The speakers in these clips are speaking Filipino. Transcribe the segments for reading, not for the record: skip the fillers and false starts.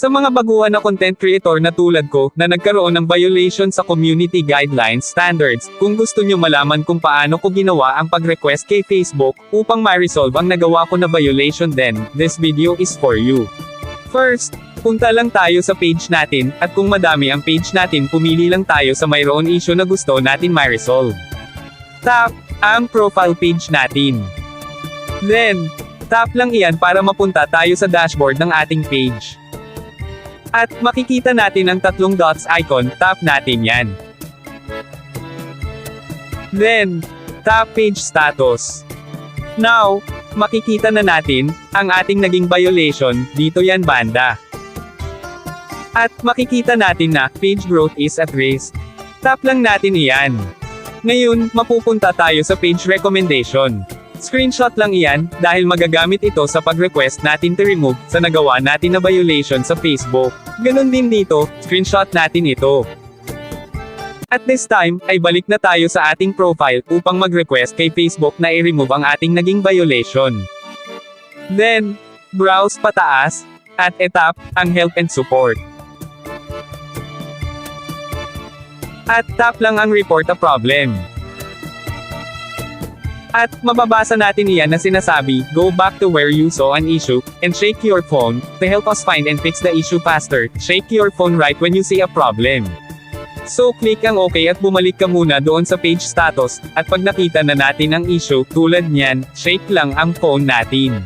Sa mga baguhan na content creator na tulad ko, na nagkaroon ng violation sa community guidelines standards, kung gusto nyo malaman kung paano ko ginawa ang pag-request kay Facebook, upang ma-resolve ang nagawa ko na violation then, this video is for you. First, punta lang tayo sa page natin, at kung madami ang page natin pumili lang tayo sa mayroon issue na gusto natin ma-resolve. Tap, ang profile page natin. Then, tap lang iyan para mapunta tayo sa dashboard ng ating page. At makikita natin ang tatlong dots icon, tap natin yan. Then, tap page status. Now, makikita na natin ang ating naging violation, dito yan banda. At makikita natin na page growth is at risk. Tap lang natin iyan. Ngayon, mapupunta tayo sa page recommendation. Screenshot lang iyan, dahil magagamit ito sa pag-request natin to remove, sa nagawa natin na violation sa Facebook. Ganon din dito, screenshot natin ito. At this time, ay balik na tayo sa ating profile, upang mag-request kay Facebook na i-remove ang ating naging violation. Then, browse pataas, at etap, ang help and support. At tap lang ang report a problem. At mababasa natin iyan na sinasabi, go back to where you saw an issue, and shake your phone, to help us find and fix the issue faster. Shake your phone right when you see a problem. So click ang OK at bumalik ka muna doon sa page status, at pag nakita na natin ang issue, tulad niyan, shake lang ang phone natin.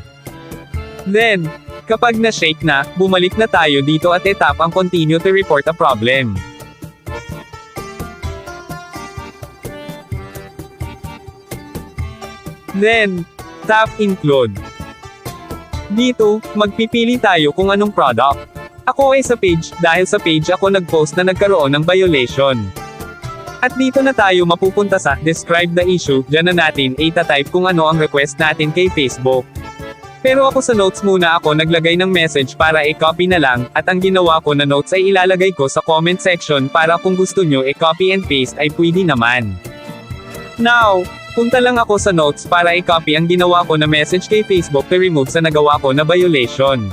Then, kapag na-shake na, bumalik na tayo dito at etap ang continue to report a problem. Then, tap include. Dito, magpipili tayo kung anong product. Ako ay sa page, dahil sa page ako nag-post na nagkaroon ng violation. At dito na tayo mapupunta sa describe the issue, dyan na natin ita-type kung ano ang request natin kay Facebook. Pero ako sa notes muna ako naglagay ng message para i-copy na lang, at ang ginawa ko na notes ay ilalagay ko sa comment section para kung gusto nyo i-copy and paste ay pwede naman. Now, punta lang ako sa notes para i-copy ang ginawa ko na message kay Facebook to remove sa nagawa ko na violation.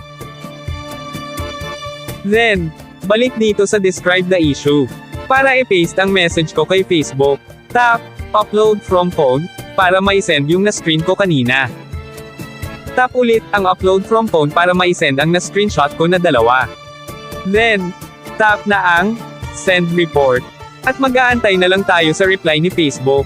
Then, balik dito sa describe the issue. Para i-paste ang message ko kay Facebook, tap, upload from phone, para ma-send yung na-screen ko kanina. Tap ulit ang upload from phone para ma-send ang na-screenshot ko na dalawa. Then, tap na ang send report. At mag-aantay na lang tayo sa reply ni Facebook.